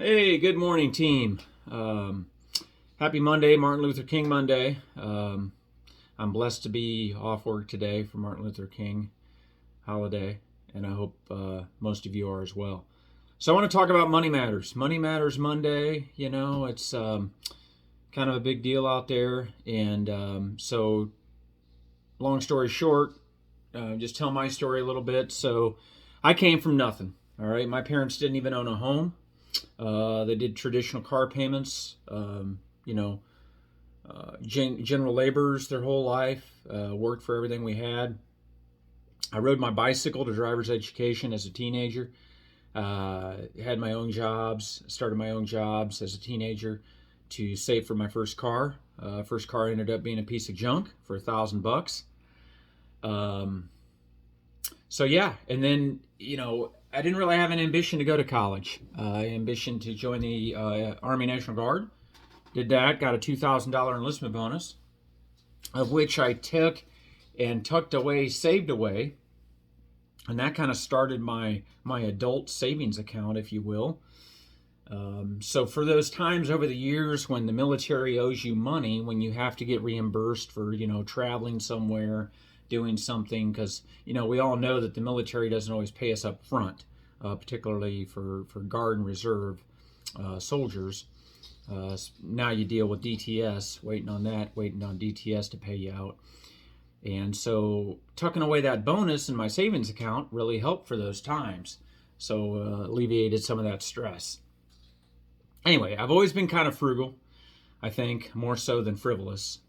Hey, good morning, team. Happy Monday, Martin Luther King Monday. I'm blessed to be off work today for Martin Luther King holiday, and I hope most of you are as well. So, I want to talk about Money Matters. Money Matters Monday, it's kind of a big deal out there. And so, long story short, just tell my story a little bit. So, I came from nothing. All right, my parents didn't even own a home. They did traditional car payments, general laborers their whole life, worked for everything we had. I rode my bicycle to driver's education as a teenager. Had my own jobs, started my own jobs as a teenager to save for my first car. First car ended up being a piece of junk for $1,000. Um, so yeah, and then I didn't really have an ambition to go to college. Ambition to join the Army National Guard. Did that, got a $2,000 enlistment bonus, of which I took and tucked away, saved away, and that kind of started my adult savings account, if you will. So for those times over the years when the military owes you money, when you have to get reimbursed for traveling somewhere, doing something, because we all know that the military doesn't always pay us up front, particularly for guard and reserve soldiers. Now you deal with DTS, waiting on DTS to pay you out. And so tucking away that bonus in my savings account really helped for those times. So alleviated some of that stress. Anyway, I've always been kind of frugal, I think, more so than frivolous.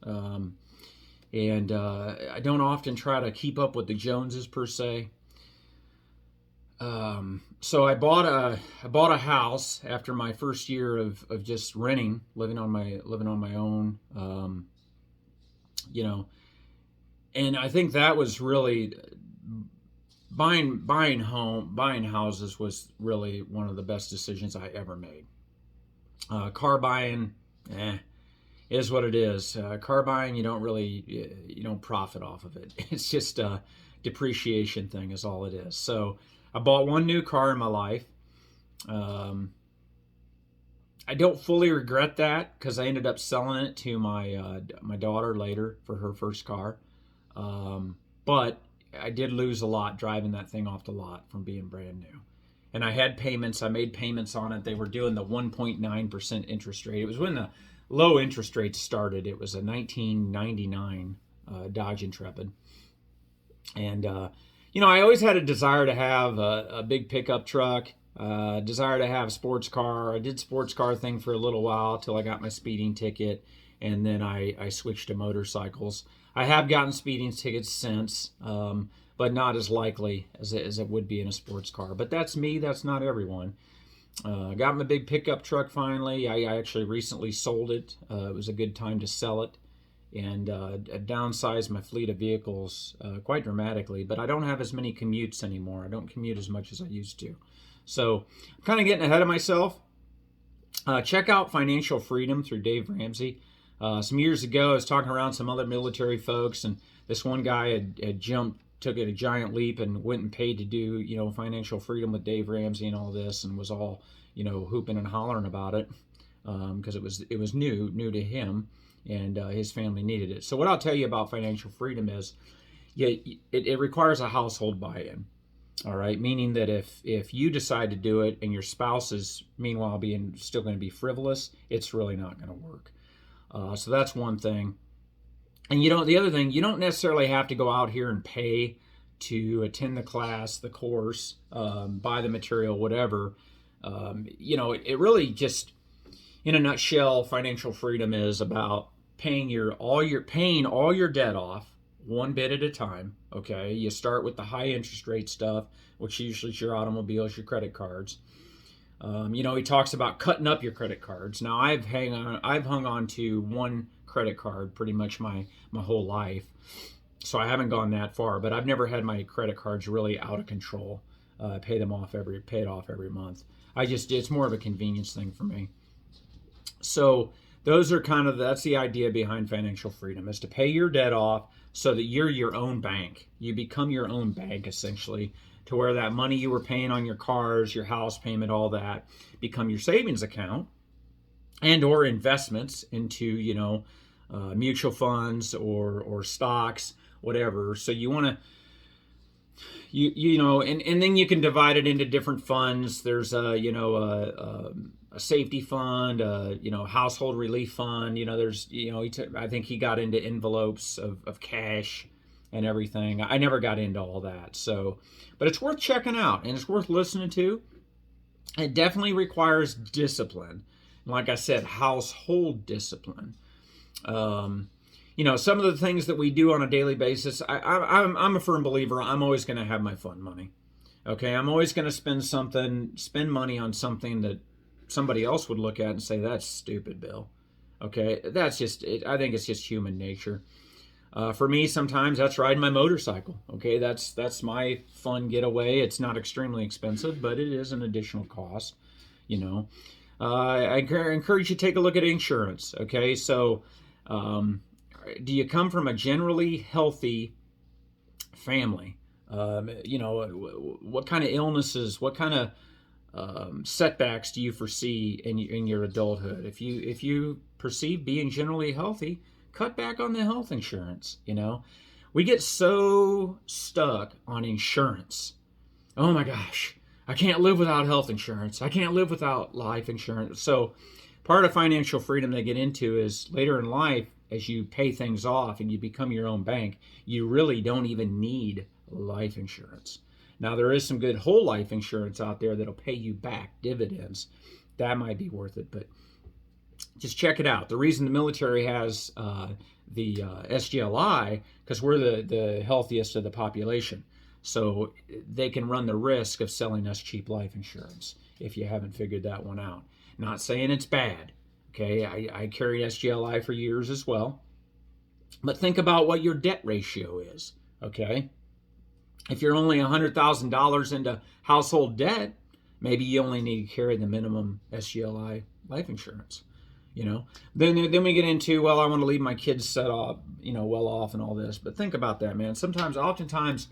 And I don't often try to keep up with the Joneses per se. So I bought a house after my first year of just renting, living on my own. And I think that was really buying houses was really one of the best decisions I ever made. Car buying, is what it is. Car buying, you don't profit off of it. It's just a depreciation thing, is all it is. So I bought one new car in my life. I don't fully regret that because I ended up selling it to my daughter later for her first car. But I did lose a lot driving that thing off the lot from being brand new. And I had payments. I made payments on it. They were doing the 1.9% interest rate. It was when the low interest rates started. It was a 1999 Dodge Intrepid. And, I always had a desire to have a big pickup truck, desire to have a sports car. I did sports car thing for a little while till I got my speeding ticket. And then I switched to motorcycles. I have gotten speeding tickets since, but not as likely as it would be in a sports car. But that's me. That's not everyone. Got my big pickup truck finally. I actually recently sold it. It was a good time to sell it. And downsized my fleet of vehicles quite dramatically. But I don't have as many commutes anymore. I don't commute as much as I used to. So I'm kind of getting ahead of myself. Check out Financial Freedom through Dave Ramsey. Some years ago, I was talking around some other military folks, and this one guy had took a giant leap and went and paid to do, Financial Freedom with Dave Ramsey and all this, and was all, hooping and hollering about it because it was new to him, and his family needed it. So what I'll tell you about Financial Freedom is, it requires a household buy-in. All right, meaning that if you decide to do it and your spouse is meanwhile being still going to be frivolous, it's really not going to work. So that's one thing. And the other thing, you don't necessarily have to go out here and pay to attend the class, the course, buy the material, whatever. It really just, in a nutshell, financial freedom is about paying all your debt off one bit at a time. Okay, you start with the high interest rate stuff, which usually is your automobiles, your credit cards. He talks about cutting up your credit cards. Now I've hung on to one credit card pretty much my whole life, so I haven't gone that far. But I've never had my credit cards really out of control. Pay it off every month. It's more of a convenience thing for me. So that's the idea behind financial freedom, is to pay your debt off so that you're your own bank. You become your own bank essentially. to where that money you were paying on your cars, your house payment, all that become your savings account and or investments into, mutual funds or stocks, whatever. So you want to, and then you can divide it into different funds. There's a safety fund, household relief fund. I think he got into envelopes of cash and everything. I never got into all that. So, but it's worth checking out and it's worth listening to. It definitely requires discipline. Like I said, household discipline. Some of the things that we do on a daily basis, I'm a firm believer. I'm always going to have my fun money. Okay, I'm always going to spend money on something that somebody else would look at and say, that's stupid, Bill. Okay, that's just it. I think it's just human nature. For me, sometimes that's riding my motorcycle. Okay, that's my fun getaway. It's not extremely expensive, but it is an additional cost. I encourage you to take a look at insurance. Okay, so do you come from a generally healthy family? What kind of illnesses, what kind of setbacks do you foresee in your adulthood? If you perceive being generally healthy, cut back on the health insurance. We get so stuck on insurance. Oh my gosh, I can't live without health insurance. I can't live without life insurance. So part of financial freedom they get into is later in life, as you pay things off and you become your own bank, you really don't even need life insurance. Now, there is some good whole life insurance out there that'll pay you back dividends. That might be worth it, but just check it out. The reason the military has the SGLI, because we're the healthiest of the population. So they can run the risk of selling us cheap life insurance if you haven't figured that one out. Not saying it's bad. Okay, I carried SGLI for years as well. But think about what your debt ratio is. Okay, if you're only $100,000 into household debt, maybe you only need to carry the minimum SGLI life insurance. Then we get into, well, I want to leave my kids set up, well off and all this. But think about that, man. Oftentimes,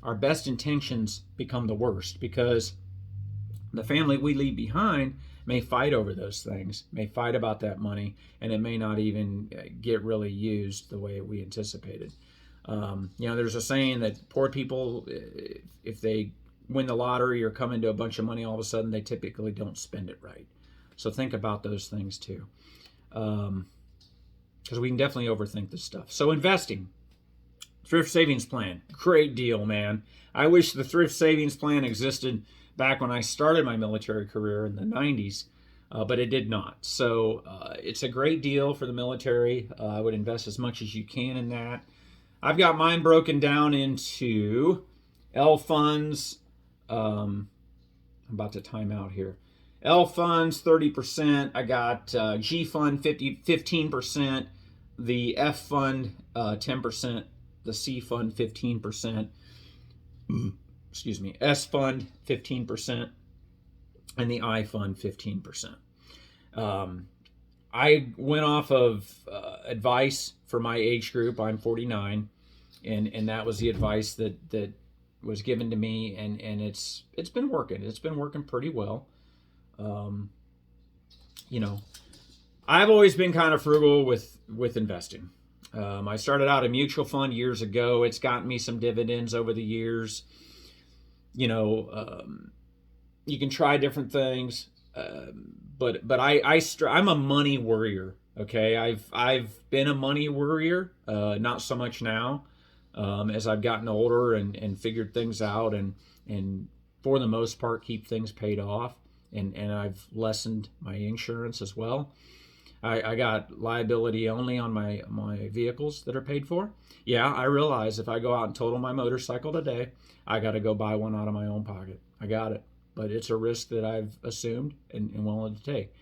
our best intentions become the worst because the family we leave behind may fight over those things, may fight about that money, and it may not even get really used the way we anticipated. There's a saying that poor people, if they win the lottery or come into a bunch of money all of a sudden, they typically don't spend it right. So think about those things too. Because we can definitely overthink this stuff. So investing. Thrift savings plan. Great deal, man. I wish the thrift savings plan existed back when I started my military career in the 90s, but it did not. So it's a great deal for the military. I would invest as much as you can in that. I've got mine broken down into L funds. I'm about to time out here. L funds 30%. I got G fund 15%. The F fund 10%. The C fund 15%. Excuse me. S fund 15%. And the I fund 15%. I went off of advice for my age group. I'm 49, and that was the advice that was given to me, and it's been working. It's been working pretty well. I've always been kind of frugal with investing. I started out a mutual fund years ago. It's gotten me some dividends over the years. You can try different things, but I'm a money worrier. Okay, I've been a money worrier, not so much now, as I've gotten older and figured things out and for the most part keep things paid off, and I've lessened my insurance as well. I got liability only on my vehicles that are paid for. Yeah, I realize if I go out and total my motorcycle today, I got to go buy one out of my own pocket. I got it. But it's a risk that I've assumed and willing to take.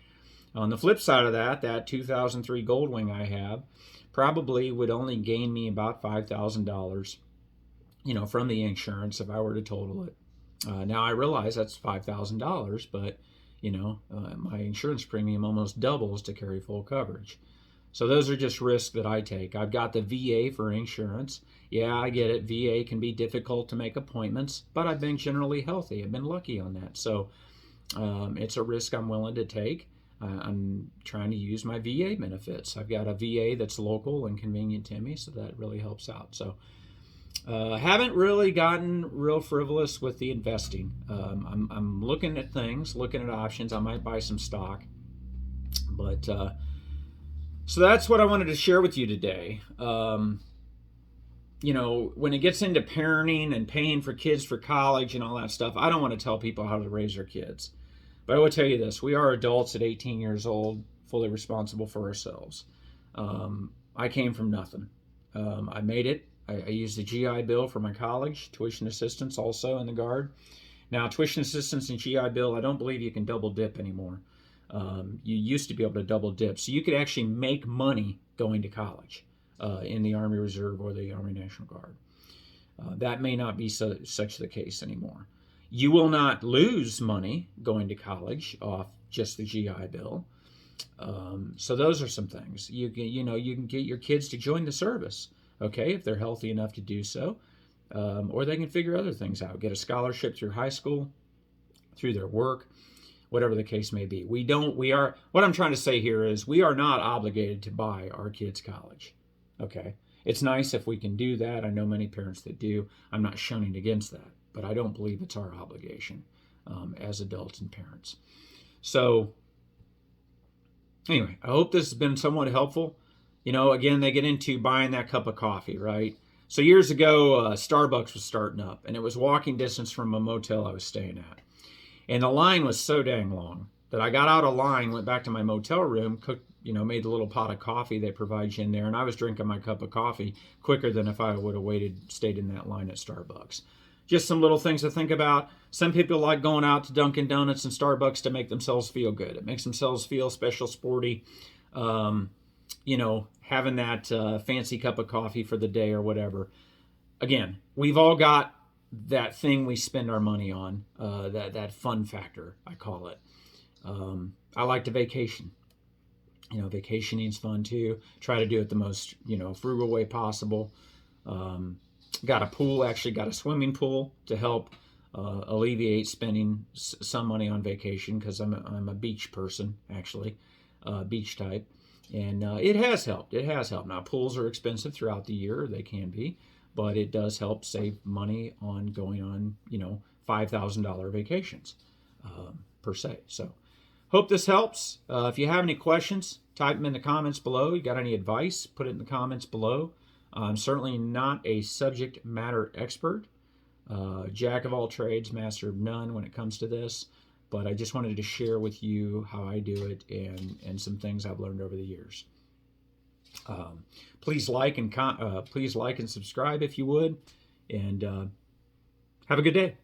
On the flip side of that 2003 Goldwing I have probably would only gain me about $5,000, from the insurance if I were to total it. Now I realize that's $5,000, but my insurance premium almost doubles to carry full coverage. So those are just risks that I take. I've got the VA for insurance. Yeah, I get it. VA can be difficult to make appointments, but I've been generally healthy. I've been lucky on that. So it's a risk I'm willing to take. I'm trying to use my VA benefits. I've got a VA that's local and convenient to me, so that really helps out. So haven't really gotten real frivolous with the investing. I'm looking at things, looking at options. I might buy some stock. But so that's what I wanted to share with you today. You know, when it gets into parenting and paying for kids for college and all that stuff, I don't want to tell people how to raise their kids. But I will tell you this, we are adults at 18 years old, fully responsible for ourselves. I came from nothing. I made it. I used the GI Bill for my college, tuition assistance also in the Guard. Now, tuition assistance and GI Bill, I don't believe you can double dip anymore. You used to be able to double dip. So you could actually make money going to college in the Army Reserve or the Army National Guard. That may not be such the case anymore. You will not lose money going to college off just the GI Bill. So those are some things. You can get your kids to join the service, okay, if they're healthy enough to do so. Or they can figure other things out. Get a scholarship through high school, through their work, whatever the case may be. What I'm trying to say here is we are not obligated to buy our kids college. Okay. It's nice if we can do that. I know many parents that do. I'm not shunning against that, but I don't believe it's our obligation as adults and parents. So anyway, I hope this has been somewhat helpful. You know, again, they get into buying that cup of coffee, right? So years ago, Starbucks was starting up, and it was walking distance from a motel I was staying at. And the line was so dang long that I got out of line, went back to my motel room, cooked, made the little pot of coffee they provide you in there, and I was drinking my cup of coffee quicker than if I would have stayed in that line at Starbucks. Just some little things to think about. Some people like going out to Dunkin' Donuts and Starbucks to make themselves feel good. It makes themselves feel special, sporty. Having that fancy cup of coffee for the day or whatever. Again, we've all got that thing we spend our money on, that fun factor, I call it. I like to vacation. Vacationing is fun too. Try to do it the most, frugal way possible. Got a pool, actually got a swimming pool to help alleviate spending some money on vacation because I'm a beach person, actually, beach type. And it has helped. It has helped. Now, pools are expensive throughout the year. They can be. But it does help save money on going on, $5,000 vacations per se. So hope this helps. If you have any questions, type them in the comments below. You got any advice, put it in the comments below. I'm certainly not a subject matter expert. Jack of all trades, master of none when it comes to this. But I just wanted to share with you how I do it and some things I've learned over the years. Please like and subscribe if you would, and have a good day.